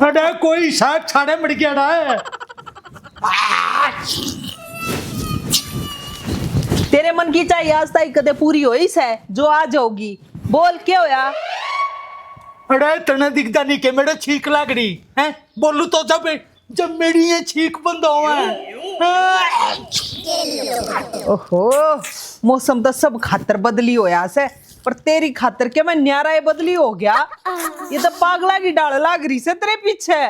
अरे कोई साग छाड़े मर गया है। तेरे मन की चाहिए आज तक कदे पूरी हो इस है जो आ जाओगी। बोल क्या होया? अरे तना दिखता नहीं के मेरे छींक लग रही है। बोलू तो जब मेरी ये छींक बंद हो ओहो, मौसम तो सब खातर बदली होया से, पर तेरी खातर के मैं न्यारा बदली हो गया। ये तो पागला की डाल लाग रही से तेरे पीछे।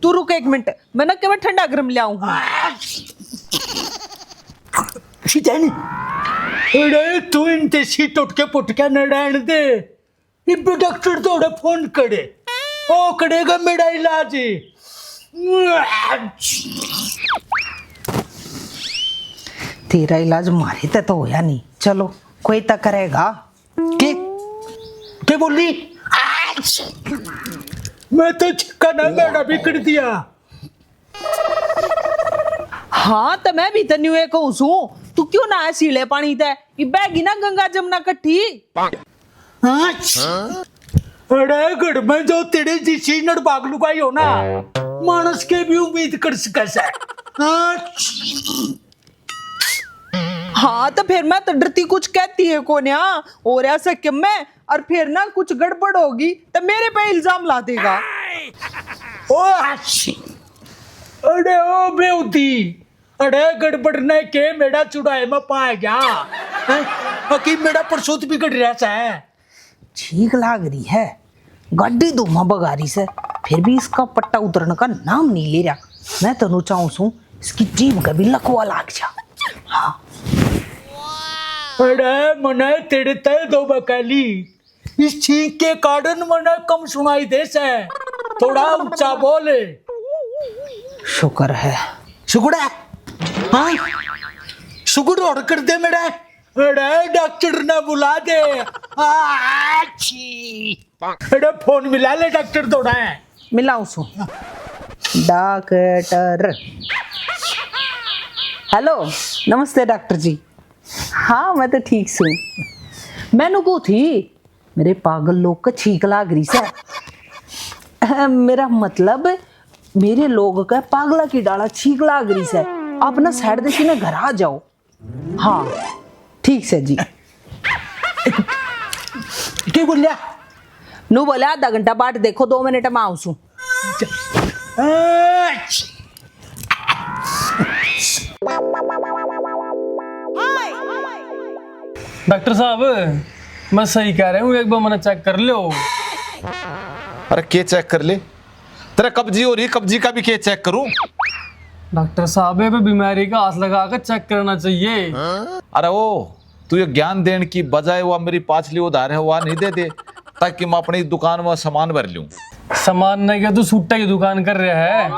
तू रुक एक मिनट, मैं ना के मैं ठंडा गरम ले आऊं। अरे तू इनते सीट उठ के पुट के न रहने दे। इब डॉक्टर थोड़ा फोन करे, ओ करेगा मेरा इलाज। तेरा इलाज मारे तो होया नहीं, चलो कोई तो करेगा। के बोली? मैं तो छिक्का ना मेरा भी कर दिया। हाँ तो मैं भी तो न्यू कहूं सू, तू क्यों ना है सीले पानी ते बैगी ना गंगा जमुना कट्ठी। अरे गढ़ में जो तेरे जिसी नड़ बाग लुगाई हो ना, मानस के भी उम्मीद कर सके। हाँ तो फिर मैं तो डरती कुछ कहती है कोन्या और ऐसा कि मैं, और फिर ना कुछ गड़बड़ होगी तो मेरे पे इल्जाम ला देगा। अरे ओ बेउदी, अरे गड़बड़ ने के मेरा चुड़ाए में पाया गया। हकीम मेरा परसोत भी गड़ रहा है। ठीक लाग रही है, गाड़ी धुमा बगारी से, फिर भी इसका पट्टा उतरने का नाम नहीं ले रहा। मैं तो चाहूं सू इसकी जीभ का भी लकवा लाग जा। हाँ अरे मने तेरे तय दो बकाली, इस छींक के कारण मने कम सुनाई दे से, थोड़ा ऊंचा बोले। शुक्र है। शुक्र है? हाँ शुक्र और कर दे मेरा। अरे डॉक्टर ने बुला दे। अरे फोन मिला ले डॉक्टर थोड़ा है। मिलाऊं सू डॉक्टर। हेलो नमस्ते डॉक्टर जी। हाँ मैं तो ठीक हूँ। मैनू को थी मेरे पागल लोग का छींक लाग रही से। मेरा मतलब मेरे लोग का पागला की डाला छींक लाग रही से। आप ना साइड देसी ना घर आ जाओ। हाँ ठीक से जी। क्या बोलिया? नू बोला आधा घंटा बाट देखो, 2 मिनट में आऊँ। डॉक्टर साहब मैं सही कह रहा हूँ, एक बार मैंने चेक कर लो। अरे के चेक कर ले? तेरा कब्जी हो रही, कब्जी का भी के चेक करूं? डॉक्टर साहब ये बीमारी का हाथ लगा कर चेक करना चाहिए। अरे वो तू ये ज्ञान देने की बजाय वो मेरी पाछली उधार है वो नहीं दे दे, ताकि मैं अपनी दुकान में सामान भर लूं। सामान नहीं क्या, तू सूटा की दुकान कर रहा है?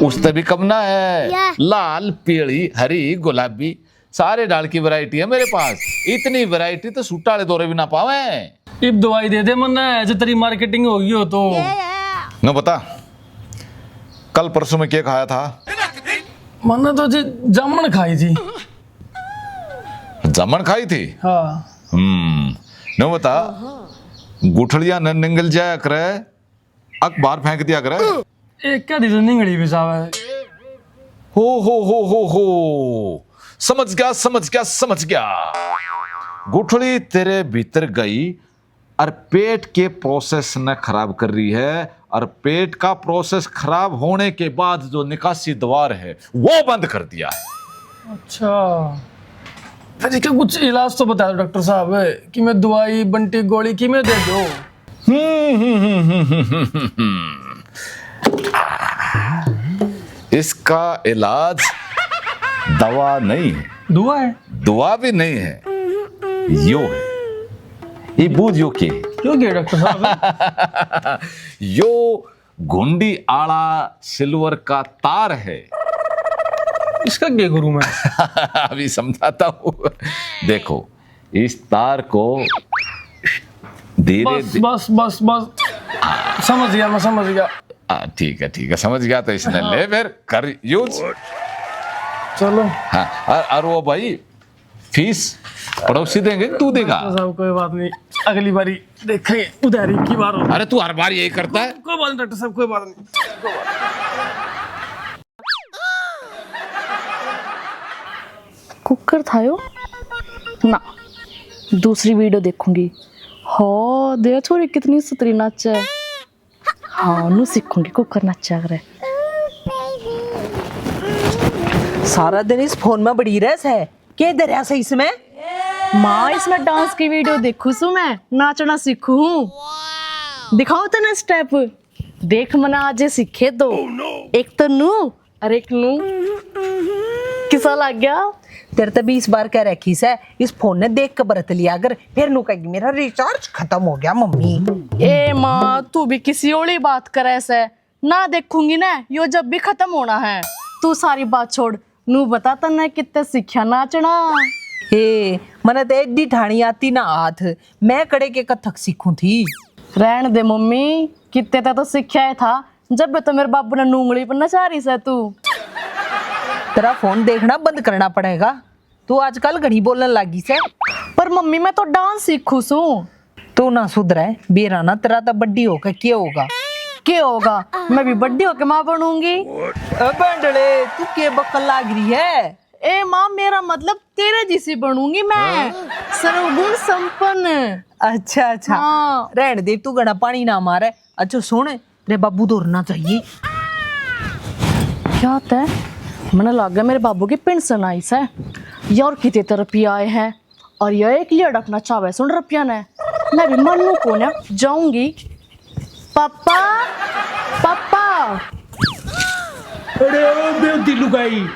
उससे भी कम ना है। लाल पीली हरी गुलाबी सारे डाल की वैरायटी है मेरे पास। इतनी वैरायटी तो सूटा वाले दौरे भी ना पावे। इब दवाई दे दे मन जो तेरी मार्केटिंग होगी हो तो। न बता कल परसों में क्या खाया था? मैंने तो जी जामुन खाई थी। जामुन खाई थी? हाँ। न बता गुठलियां न निंगल जाया करे, अखबार फेंक दिया करे। एक क्या दी तो निंगड़ी भी साहब। हो समझ गया समझ गया समझ गया। गुठली तेरे भीतर गई और पेट के प्रोसेस ने खराब कर रही है, और पेट का प्रोसेस खराब होने के बाद जो निकासी द्वार है वो बंद कर दिया है। अच्छा फिर क्या कुछ इलाज तो बता दो डॉक्टर साहब कि मैं दवाई बंटी गोली की मैं दे दो। इसका इलाज दवा नहीं है, दुआ है? दुआ भी नहीं है, यो है। ये बूझ यो के क्यों गया डॉक्टर साहब? यो घुंडी आड़ा सिल्वर का तार है। इसका क्या करूं मैं? अभी समझाता हूँ। देखो इस तार को धीरे बस बस बस बस समझ गया, मैं समझ गया। ठीक है समझ गया तो इसने ले फिर कर यूज। चलो हाँ और वो भाई फीस पड़ोसी देंगे तू देगा? साहब कोई बात नहीं। अगली बारी देखेंगे उधारी की बार हो। अरे तू हर बार यही करता है। कोई बात नहीं डॉक्टर साहब, कोई बात नहीं। कुकर था यो ना, दूसरी वीडियो देखूंगी। हाँ दे छोरी कितनी सुतरी नाच है। हाँ नु सीखूंगी कुकर नाचा करे। सारा दिन इस फोन में बड़ी रहस है, के दरिया से इसमें? माँ इसमें डांस की वीडियो देखू सु, मैं नाचना सीखू हूँ। दिखाओ तो ना स्टेप, देख मना आज सीखे दो। एक तो नू और एक नू। किसा लग गया? तेरे तो 20 बार कह रखी से इस फोन ने देख के बरत लिया अगर, फिर नु कहेगी मेरा रिचार्ज खत्म हो गया मम्मी। ए माँ तू भी किसी और ही बात करे से ना, देखूंगी ना यो जब भी खत्म होना है। तू सारी बात छोड़, नू बता तन्ने कितने सीखा नाचना। हे मने तो एडी ठाणी आती ना हाथ, मैं कड़े के कथक सीखूं थी। रहन दे मम्मी, कितने तो सीखा है था जब तो मेरे बाबू ने नूंगली पर नचा रही से तू। तेरा फोन देखना बंद करना पड़ेगा, तू आजकल घड़ी बोलने लगी से। पर मम्मी मैं तो डांस सीखू सू। तू ना सुधरे बेरा ना, तेरा तो बड्डी होकर क्या होगा? क्या होगा? मैं भी बड्डी होके माँ बनूंगी। बंडले तू के बक्कल लाग रही है? ए माँ मेरा मतलब तेरे जैसी बनूंगी मैं, सर्वगुण संपन्न। अच्छा अच्छा हाँ। रहने दे, तू गड़ा पानी ना मारे। अच्छा सुन, तेरे बाबू दौड़ना चाहिए। क्या होता है? मैंने लगा मेरे बाबू की पेंशन आई से यार, कितने रुपया आए हैं और यह एक लिए अड़कना चाहे सुन रुपया ने। मैं भी मनु को ना जाऊंगी। पापा पापा। अरे ओ बेवती लुगाई,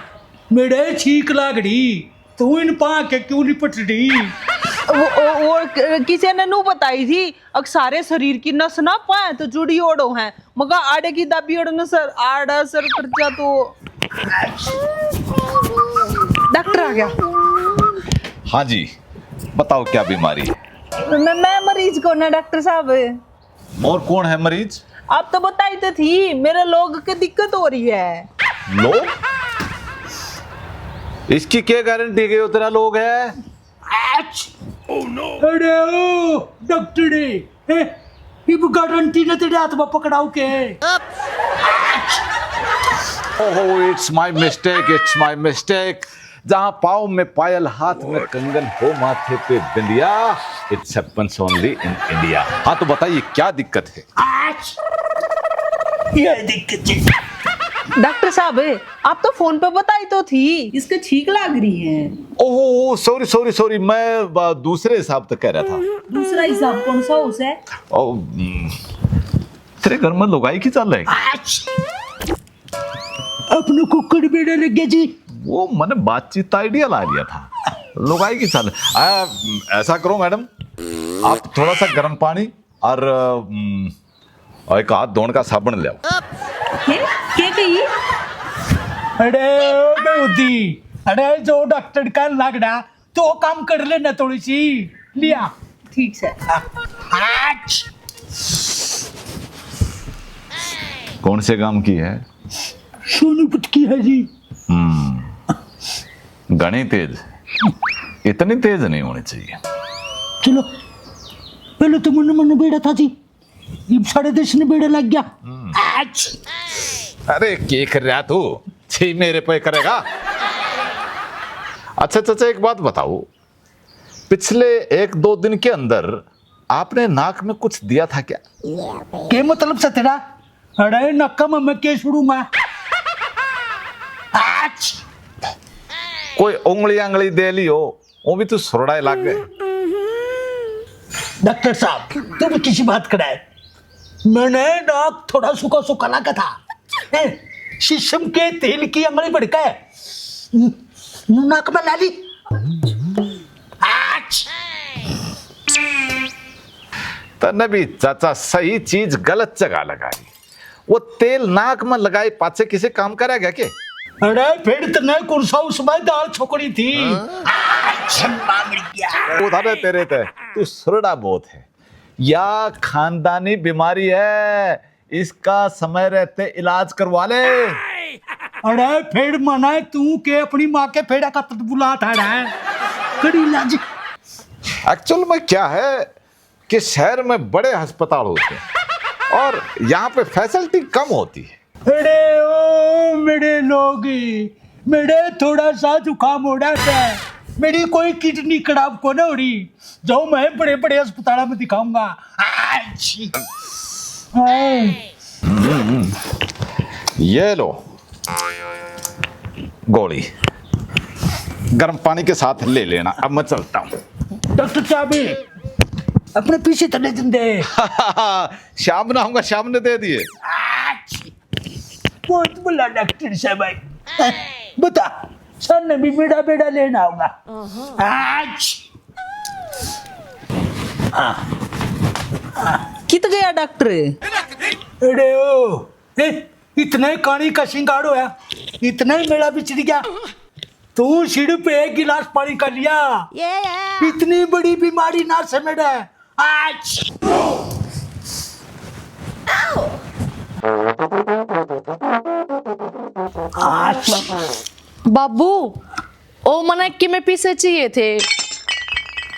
मेरे छीक लागड़ी, तू इन पा के क्यों नहीं पटड़ी? वो किसी ने नू बताई थी, अग सारे शरीर की नस ना पाए तो जुड़ी ओढ़ो हैं, मगर आड़े की दाबी ओढ़ न सर आड़ा सर कर जा तो। डॉक्टर आ गया। हाँ जी, बताओ क्या बीमारी है? मैं मरीज कौन है डॉक्टर साहब? और कौन है मरीज? आप तो बताई तो थी, मेरे लोग की दिक्कत हो रही है। लोग? इसकी क्या गारंटी गई हो तेरा लोग है? अरे ओ डॉक्टर इब गारंटी ने तेरे हाथ में पकड़ाओ के। ओहो it's my mistake, it's my mistake. जहां पाँव में पायल, हाथ में कंगन हो, माथे पे बिंदिया, it's happens only in India. हाँ तो बताइए क्या दिक्कत है? ये दिक्कत है डॉक्टर साहब, आप तो फोन पे बताई तो थी, इसके छींक लग रही है। ओहो सॉरी सॉरी सॉरी, मैं दूसरे हिसाब तक कह रहा था। दूसरा हिसाब कौन सा उसे? तेरे घर में लुगाई की चल रही? अपने कुकड़ बेड़े लग गया जी। वो मैंने बातचीत आइडिया ला दिया था, लुगाई की चल। ऐसा करो मैडम, आप थोड़ा सा गर्म पानी और एक हाथ धोने का साबुन ले आओ। क्या कही? अरे ओ बेवती, अरे जो डॉक्टर का लागड़ा तो काम कर लेना थोड़ी सी लिया। ठीक है। कौन से काम की है? सोनीपत की है जी। घनी तेज, इतनी तेज नहीं होनी चाहिए। चलो पहले तो मन मन बेड़ा था जी, अब साढ़े 10 ने बेड़ा लग गया। अरे क्या कर रहा तू? छी मेरे पे करेगा? अच्छा चाचा एक बात बताओ, पिछले 1-2 दिन के अंदर आपने नाक में कुछ दिया था क्या? के मतलब से तेरा? अरे नक्का में के शुरू में कोई उंगली दे लियो, वो भी तो सुरड़ाए लग गए। डॉक्टर साहब तुम किसी बात कराए, मैंने नाक थोड़ा सूखा सूखा लगा था, शीशम के तेल की अंगली बढ़का है, नाक में ला ली। तने भी चाचा सही चीज गलत जगह लगाई। वो तेल नाक में लगाई पाचे किसी काम करेगा क्या? अरे फिर तने कौन सा उसमें दाल छोकड़ी थी। उधर तेरे ते तू सुरड़ा बहुत है, या खानदानी बीमारी है, इसका समय रहते इलाज करवा ले। अरे फिर मना तू के अपनी माँ के फेड़ा का बुला था कड़ी इलाज। एक्चुअल में क्या है, कि शहर में बड़े अस्पताल होते हैं और यहाँ पे फैसिलिटी कम होती है। अरे ओ मेरे लोग, मेरे थोड़ा सा जुकाम हो रहा है, मेरी कोई किडनी खराब को ना हो रही, जो मैं बड़े बड़े अस्पताल में दिखाऊंगा। आच्छी। हाय। ये लो गोली, गर्म पानी के साथ ले लेना। अब मैं चलता हूँ। डॉक्टर साहब अपने पीछे चले जंदे। शाम ना आऊंगा, शाम ने दे दिए। बहुत बड़ा डॉक्टर साहब है। बता सर ने भी बेड़ा बेड़ा लेना होगा। आज कित गया डॉक्टर? अरे ओ इतना ही कहानी का शिंगार होया, इतना ही मेरा बिछड़ गया। तू सिर पे एक गिलास पानी का लिया, इतनी बड़ी बीमारी ना समझ। आज बाबू ओ मने कि में पीछे चाहिए थे।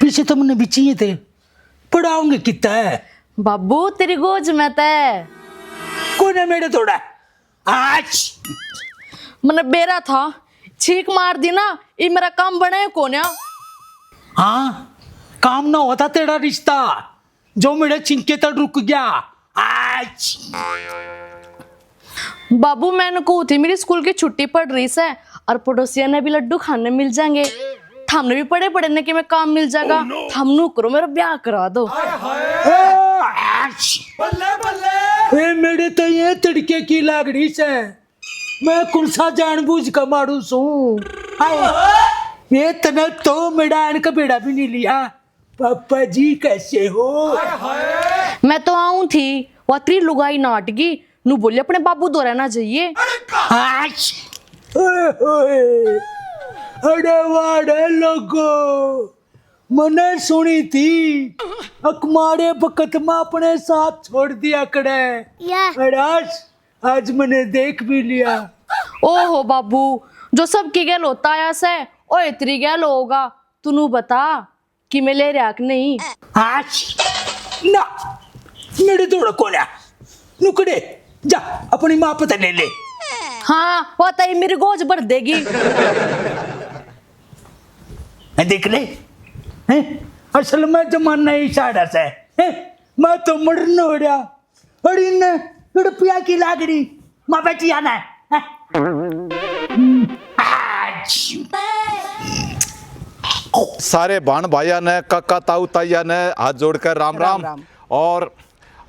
पीछे तो मैंने भी चाहिए थे, पढ़ाओगे कितना है? बाबू तेरी गोज में तय कौन है मेरे थोड़ा? आज मने बेरा था, छीक मार दी ना, ये मेरा काम बने कोन्या। हाँ काम ना होता तेरा रिश्ता, जो मेरे चिंके तक रुक गया। आज बाबू मैंने को थी मेरी स्कूल की छुट्टी पड़ रही है और पड़ोसिया ने भी लड्डू खाने मिल जाएंगे, हमने भी पढ़े पढ़े ने कि मैं काम मिल जाएगा, हम नु करो मेरा ब्याह करा दो। ए मेरे तो ये तड़के की लागड़ी से मैं कुर्सा जानबूझ कर मारू सू। ये तना तो मेरा का बेड़ा भी नहीं लिया। पापा जी कैसे हो? मैं तो आऊं थी वह त्री लुगाई नाटगी नु बोले अपने बाबू दो रहना चाहिए। आज अरे वाड़े लोगो, मने सुनी थी अकमारे बकत में अपने साथ छोड़ दिया करे। आज मैंने देख भी लिया। ओहो बाबू जो सब की गैल होता है से ओ इतरी गैल होगा, तू बता कि मैं ले रहा कि नहीं। आज ना मेरे थोड़ा कोला नुकड़े जा अपनी माँ पता ले ले। हाँ वो तई मेरी गोज भर देगी। देख ले हैं? असल में जमाना ही साड़ा से है, मैं तो मरन हो रहा और इन रुपया की लागड़ी माँ बेटी आना है। सारे बाण भाइया ने, काका ताऊ ताइया ने हाथ जोड़कर राम राम, राम। और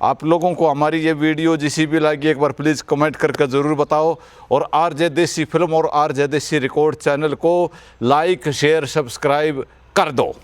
आप लोगों को हमारी ये वीडियो जिसी भी लगी एक बार प्लीज़ कमेंट करके ज़रूर बताओ, और आरजे देसी फिल्म और आरजे देसी रिकॉर्ड चैनल को लाइक शेयर सब्सक्राइब कर दो।